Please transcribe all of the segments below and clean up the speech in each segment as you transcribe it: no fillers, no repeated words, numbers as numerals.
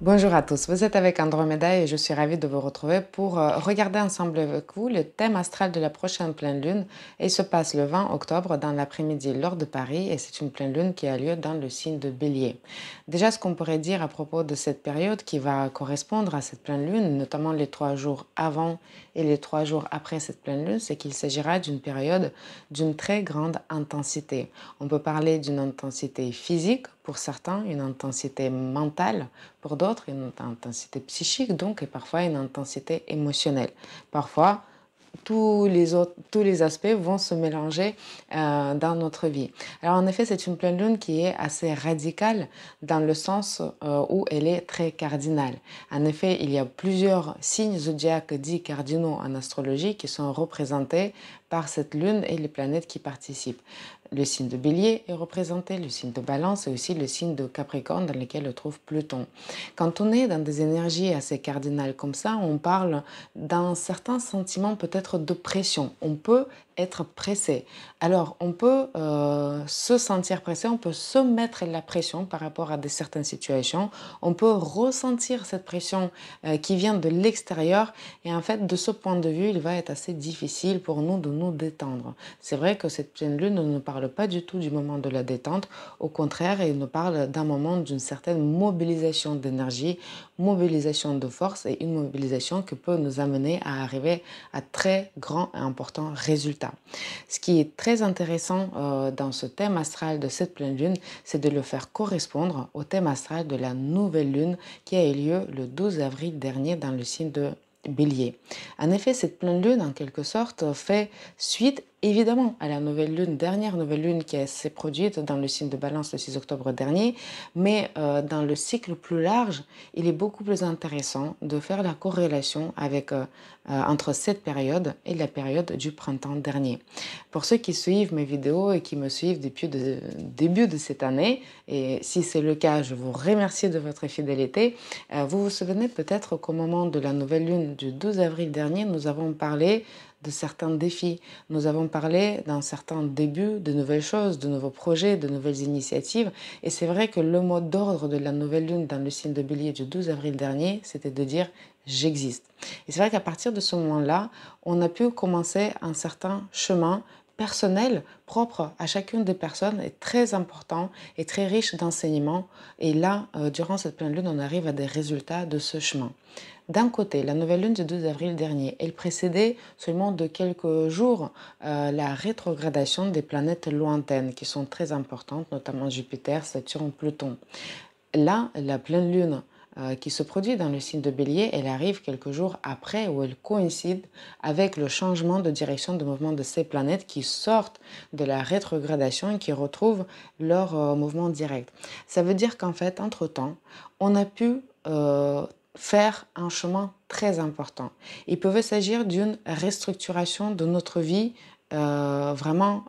Bonjour à tous, vous êtes avec Andromeda et je suis ravie de vous retrouver pour regarder ensemble avec vous le thème astral de la prochaine pleine lune. Il se passe le 20 octobre dans l'après-midi lors de Paris et c'est une pleine lune qui a lieu dans le signe de Bélier. Déjà, ce qu'on pourrait dire à propos de cette période qui va correspondre à cette pleine lune, notamment les 3 jours avant et les 3 jours après cette pleine lune, c'est qu'il s'agira d'une période d'une très grande intensité. On peut parler d'une intensité physique pour certains, une intensité mentale pour d'autres, une intensité psychique donc et parfois une intensité émotionnelle. Parfois, tous les aspects vont se mélanger dans notre vie. Alors en effet, c'est une pleine lune qui est assez radicale dans le sens où elle est très cardinale. En effet, il y a plusieurs signes zodiaques dits cardinaux en astrologie qui sont représentés par cette lune et les planètes qui participent. Le signe de Bélier est représenté, le signe de Balance et aussi le signe de Capricorne dans lequel on trouve Pluton. Quand on est dans des énergies assez cardinales comme ça, on parle d'un certain sentiment peut-être de pression. On peut être pressé. Alors, on peut se sentir pressé, on peut se mettre la pression par rapport à certaines situations, on peut ressentir cette pression qui vient de l'extérieur et en fait, de ce point de vue, il va être assez difficile pour nous de nous détendre. C'est vrai que cette pleine lune ne parle pas du tout du moment de la détente, au contraire, il nous parle d'un moment d'une certaine mobilisation d'énergie, mobilisation de force et une mobilisation qui peut nous amener à arriver à très grands et importants résultats. Ce qui est très intéressant dans ce thème astral de cette pleine lune, c'est de le faire correspondre au thème astral de la nouvelle lune qui a eu lieu le 12 avril dernier dans le signe de Bélier. En effet, cette pleine lune, en quelque sorte, fait suite évidemment à la nouvelle lune, dernière nouvelle lune qui s'est produite dans le signe de Balance le 6 octobre dernier, mais dans le cycle plus large, il est beaucoup plus intéressant de faire la corrélation entre cette période et la période du printemps dernier. Pour ceux qui suivent mes vidéos et qui me suivent depuis le début de cette année, et si c'est le cas, je vous remercie de votre fidélité, vous vous souvenez peut-être qu'au moment de la nouvelle lune du 12 avril dernier, nous avons parlé de certains défis. Nous avons parlé d'un certain début de nouvelles choses, de nouveaux projets, de nouvelles initiatives. Et c'est vrai que le mot d'ordre de la nouvelle lune dans le signe de Bélier du 12 avril dernier, c'était de dire j'existe. Et c'est vrai qu'à partir de ce moment-là, on a pu commencer un certain chemin personnel propre à chacune des personnes est très important et très riche d'enseignements. Et là, durant cette pleine lune, on arrive à des résultats de ce chemin. D'un côté, la nouvelle lune du 12 avril dernier, elle précédait seulement de quelques jours la rétrogradation des planètes lointaines qui sont très importantes, notamment Jupiter, Saturne, Pluton. Là, la pleine lune qui se produit dans le signe de Bélier, elle arrive quelques jours après où elle coïncide avec le changement de direction de mouvement de ces planètes qui sortent de la rétrogradation et qui retrouvent leur mouvement direct. Ça veut dire qu'en fait, entre-temps, on a pu faire un chemin très important. Il pouvait s'agir d'une restructuration de notre vie vraiment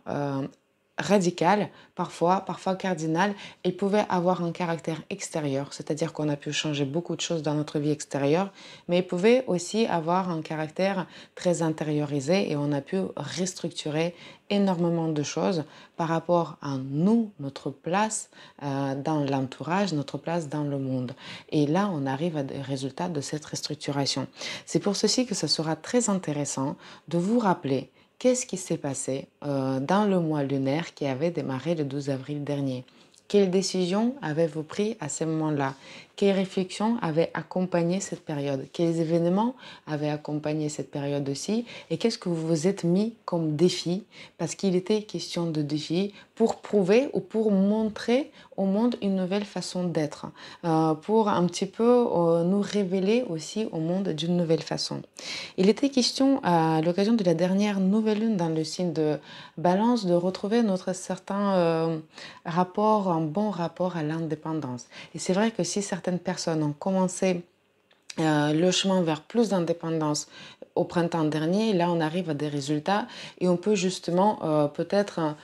radicale, parfois cardinale. Il pouvait avoir un caractère extérieur, c'est-à-dire qu'on a pu changer beaucoup de choses dans notre vie extérieure, mais il pouvait aussi avoir un caractère très intériorisé et on a pu restructurer énormément de choses par rapport à nous, notre place dans l'entourage, notre place dans le monde. Et là, on arrive à des résultats de cette restructuration. C'est pour ceci que ce sera très intéressant de vous rappeler qu'est-ce qui s'est passé dans le mois lunaire qui avait démarré le 12 avril dernier. Quelles décisions avez-vous pris à ce moment-là? Quelles réflexions avaient accompagné cette période? Quels événements avaient accompagné cette période aussi? Et qu'est-ce que vous vous êtes mis comme défi? Parce qu'il était question de défi pour prouver ou pour montrer au monde une nouvelle façon d'être, pour un petit peu nous révéler aussi au monde d'une nouvelle façon. Il était question à l'occasion de la dernière nouvelle lune dans le signe de Balance de retrouver notre certain rapport, un bon rapport à l'indépendance. Et c'est vrai que si certaines personnes ont commencé le chemin vers plus d'indépendance au printemps dernier, là on arrive à des résultats et on peut justement peut-être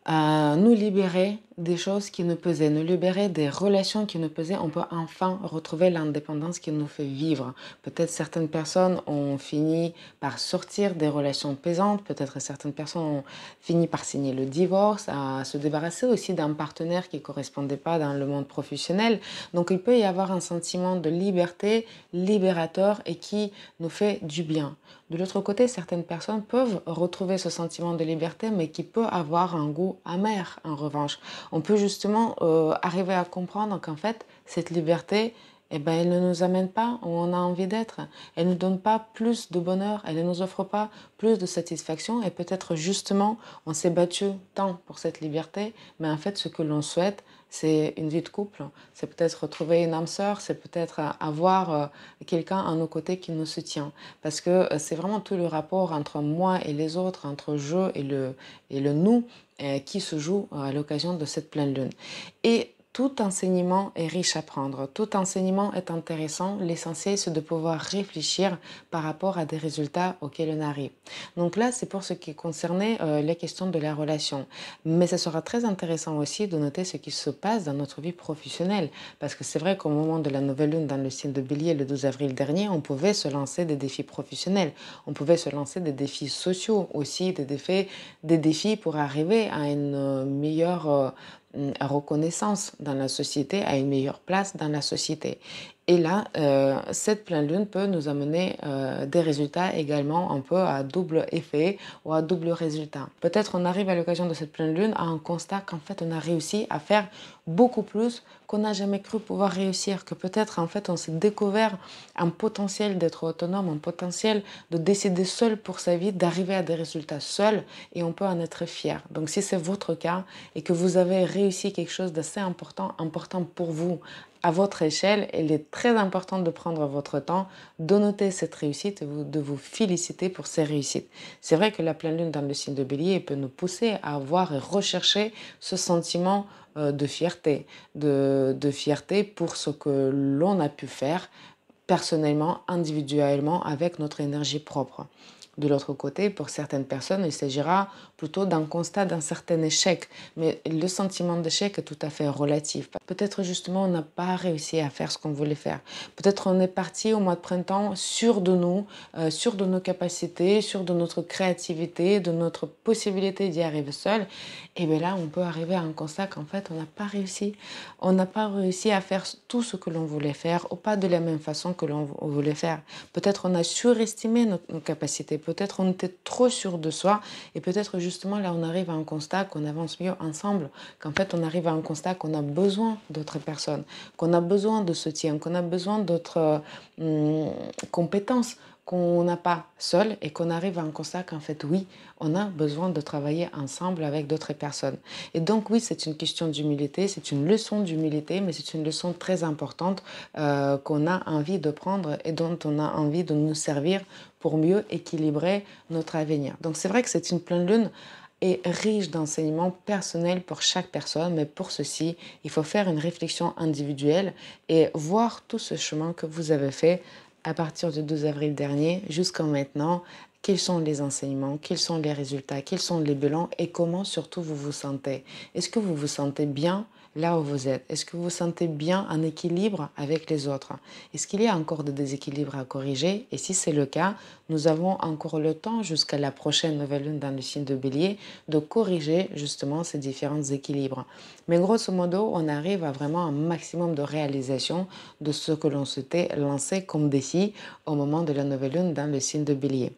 nous libérer des choses qui nous pesaient, nous libérer des relations qui nous pesaient. On peut enfin retrouver l'indépendance qui nous fait vivre. Peut-être certaines personnes ont fini par sortir des relations pesantes, peut-être certaines personnes ont fini par signer le divorce, à se débarrasser aussi d'un partenaire qui ne correspondait pas dans le monde professionnel. Donc il peut y avoir un sentiment de liberté libérateur et qui nous fait du bien. De l'autre côté, certaines personnes peuvent retrouver ce sentiment de liberté, mais qui peut avoir un goût amer en revanche. On peut justement arriver à comprendre qu'en fait, cette liberté, eh ben, elle ne nous amène pas où on a envie d'être. Elle ne nous donne pas plus de bonheur, elle ne nous offre pas plus de satisfaction et peut-être justement, on s'est battu tant pour cette liberté, mais en fait, ce que l'on souhaite, c'est une vie de couple, c'est peut-être retrouver une âme sœur, c'est peut-être avoir quelqu'un à nos côtés qui nous soutient. Parce que c'est vraiment tout le rapport entre moi et les autres, entre je et le nous, qui se joue à l'occasion de cette pleine lune. Et tout enseignement est riche à prendre, tout enseignement est intéressant, l'essentiel c'est de pouvoir réfléchir par rapport à des résultats auxquels on arrive. Donc là c'est pour ce qui concernait les questions de la relation, mais ce sera très intéressant aussi de noter ce qui se passe dans notre vie professionnelle, parce que c'est vrai qu'au moment de la nouvelle lune dans le signe de Bélier le 12 avril dernier, on pouvait se lancer des défis professionnels, on pouvait se lancer des défis sociaux aussi, des défis pour arriver à une meilleure reconnaissance dans la société, à une meilleure place dans la société. Et là, cette pleine lune peut nous amener des résultats également un peu à double effet ou à double résultat. Peut-être on arrive à l'occasion de cette pleine lune à un constat qu'en fait on a réussi à faire beaucoup plus qu'on n'a jamais cru pouvoir réussir, que peut-être en fait on s'est découvert un potentiel d'être autonome, un potentiel de décider seul pour sa vie, d'arriver à des résultats seul et on peut en être fier. Donc si c'est votre cas et que vous avez réussi quelque chose d'assez important, important pour vous, à votre échelle, il est très important de prendre votre temps, de noter cette réussite et de vous féliciter pour ces réussites. C'est vrai que la pleine lune dans le signe de Bélier peut nous pousser à avoir et rechercher ce sentiment de fierté, de fierté pour ce que l'on a pu faire personnellement, individuellement, avec notre énergie propre. De l'autre côté, pour certaines personnes, il s'agira plutôt d'un constat d'un certain échec. Mais le sentiment d'échec est tout à fait relatif. Peut-être justement on n'a pas réussi à faire ce qu'on voulait faire. Peut-être on est parti au mois de printemps sûr de nous, sûr de nos capacités, sûr de notre créativité, de notre possibilité d'y arriver seul. Et bien là, on peut arriver à un constat qu'en fait, on n'a pas réussi. On n'a pas réussi à faire tout ce que l'on voulait faire, ou pas de la même façon que l'on voulait faire. Peut-être on a surestimé nos capacités, peut-être on était trop sûr de soi, et peut-être justement là, on arrive à un constat qu'on avance mieux ensemble, qu'en fait, on arrive à un constat qu'on a besoin d'autres personnes, qu'on a besoin de soutien, qu'on a besoin d'autres compétences qu'on n'a pas seul et qu'on arrive à un constat qu'en fait, oui, on a besoin de travailler ensemble avec d'autres personnes. Et donc, oui, c'est une question d'humilité, c'est une leçon d'humilité, mais c'est une leçon très importante qu'on a envie de prendre et dont on a envie de nous servir pour mieux équilibrer notre avenir. Donc, c'est vrai que c'est une pleine lune et riche d'enseignements personnels pour chaque personne, mais pour ceci, il faut faire une réflexion individuelle et voir tout ce chemin que vous avez fait à partir du 12 avril dernier jusqu'à maintenant, quels sont les enseignements, quels sont les résultats, quels sont les bilans et comment surtout vous vous sentez. Est-ce que vous vous sentez bien là où vous êtes? Est-ce que vous vous sentez bien en équilibre avec les autres? Est-ce qu'il y a encore des déséquilibres à corriger? Et si c'est le cas, nous avons encore le temps jusqu'à la prochaine nouvelle lune dans le signe de Bélier de corriger justement ces différents équilibres. Mais grosso modo, on arrive à vraiment un maximum de réalisation de ce que l'on s'était lancé comme défi au moment de la nouvelle lune dans le signe de Bélier.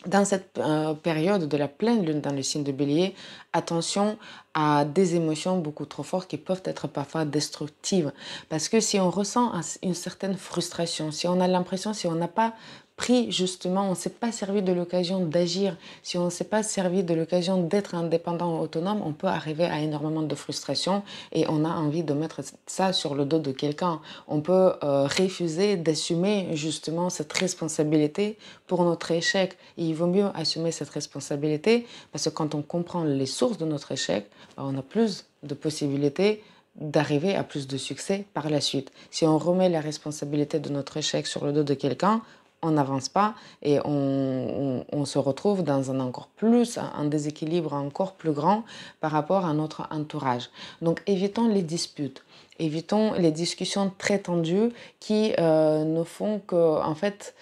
Dans cette période de la pleine lune dans le signe de Bélier, attention à des émotions beaucoup trop fortes qui peuvent être parfois destructives. Parce que si on ressent une certaine frustration, si on a l'impression, si on n'a pas pris justement, on ne s'est pas servi de l'occasion d'agir, si on ne s'est pas servi de l'occasion d'être indépendant, autonome, on peut arriver à énormément de frustration et on a envie de mettre ça sur le dos de quelqu'un. On peut refuser d'assumer justement cette responsabilité pour notre échec. Et il vaut mieux assumer cette responsabilité parce que quand on comprend les sources de notre échec, on a plus de possibilités d'arriver à plus de succès par la suite. Si on remet la responsabilité de notre échec sur le dos de quelqu'un, on n'avance pas et on se retrouve dans un déséquilibre encore plus grand par rapport à notre entourage. Donc évitons les disputes. Évitons les discussions très tendues qui ne font que, en fait,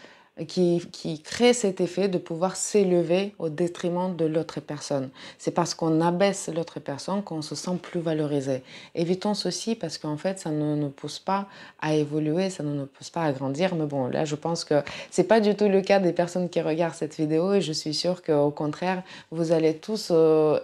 qui crée cet effet de pouvoir s'élever au détriment de l'autre personne. C'est parce qu'on abaisse l'autre personne qu'on se sent plus valorisé. Évitons ceci parce qu'en fait, ça ne nous pousse pas à évoluer, ça ne nous pousse pas à grandir. Mais bon, là, je pense que c'est pas du tout le cas des personnes qui regardent cette vidéo et je suis sûre qu'au contraire, vous allez tous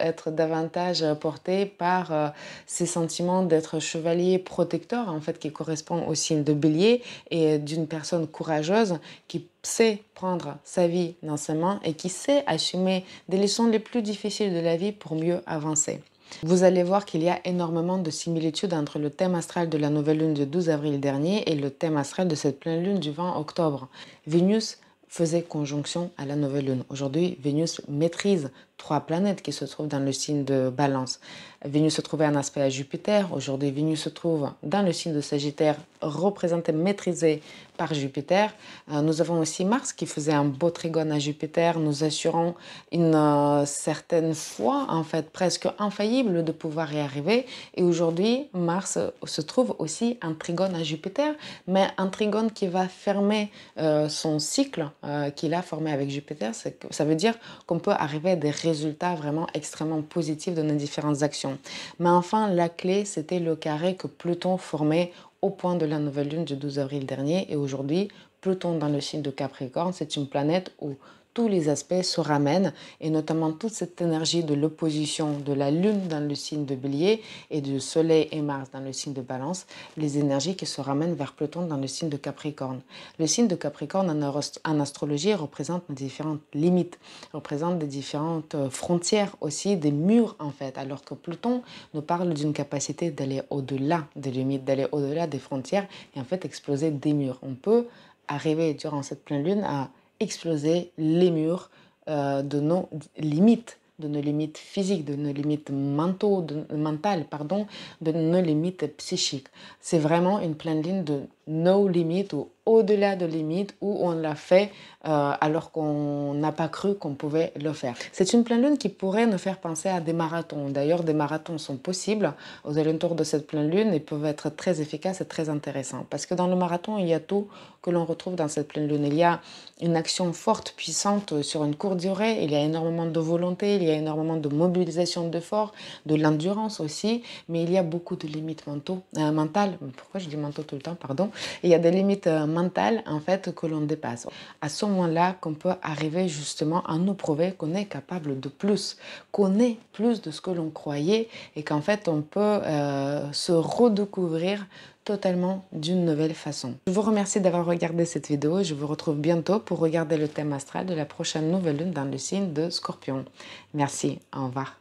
être davantage portés par ces sentiments d'être chevalier protecteur, en fait, qui correspond au signe de Bélier et d'une personne courageuse qui sait prendre sa vie dans ses mains et qui sait assumer des leçons les plus difficiles de la vie pour mieux avancer. Vous allez voir qu'il y a énormément de similitudes entre le thème astral de la nouvelle lune du 12 avril dernier et le thème astral de cette pleine lune du 20 octobre. Vénus faisait conjonction à la nouvelle lune. Aujourd'hui, Vénus maîtrise 3 planètes qui se trouvent dans le signe de Balance. Vénus se trouvait en aspect à Jupiter. Aujourd'hui, Vénus se trouve dans le signe de Sagittaire, représenté, maîtrisé par Jupiter. Nous avons aussi Mars qui faisait un beau trigone à Jupiter, nous assurant une certaine foi, en fait, presque infaillible de pouvoir y arriver. Et aujourd'hui, Mars se trouve aussi en trigone à Jupiter, mais un trigone qui va fermer son cycle qu'il a formé avec Jupiter. Ça veut dire qu'on peut arriver à des résultats vraiment extrêmement positifs de nos différentes actions. Mais enfin, la clé, c'était le carré que Pluton formait au point de la nouvelle lune du 12 avril dernier. Et aujourd'hui, Pluton dans le signe de Capricorne, c'est une planète où tous les aspects se ramènent, et notamment toute cette énergie de l'opposition de la Lune dans le signe de Bélier et du Soleil et Mars dans le signe de Balance, les énergies qui se ramènent vers Pluton dans le signe de Capricorne. Le signe de Capricorne en astrologie représente différentes limites, représente des différentes frontières aussi, des murs en fait, alors que Pluton nous parle d'une capacité d'aller au-delà des limites, d'aller au-delà des frontières et en fait exploser des murs. On peut arriver durant cette pleine lune à exploser les murs de nos limites physiques, de nos limites mentales, de nos limites psychiques. C'est vraiment une pleine ligne de no limit ou au-delà de limites où on l'a fait alors qu'on n'a pas cru qu'on pouvait le faire. C'est une pleine lune qui pourrait nous faire penser à des marathons. D'ailleurs, des marathons sont possibles aux alentours de cette pleine lune et peuvent être très efficaces et très intéressants. Parce que dans le marathon, il y a tout que l'on retrouve dans cette pleine lune. Il y a une action forte, puissante sur une courte durée. Il y a énormément de volonté, il y a énormément de mobilisation d'efforts, de l'endurance aussi. Mais il y a beaucoup de limites mentales. Pourquoi je dis mentaux tout le temps, pardon. Il y a des limites mentales en fait que l'on dépasse. À ce moment-là qu'on peut arriver justement à nous prouver qu'on est capable de plus, qu'on est plus de ce que l'on croyait et qu'en fait on peut se redécouvrir totalement d'une nouvelle façon. Je vous remercie d'avoir regardé cette vidéo. Je vous retrouve bientôt pour regarder le thème astral de la prochaine nouvelle lune dans le signe de Scorpion. Merci, au revoir.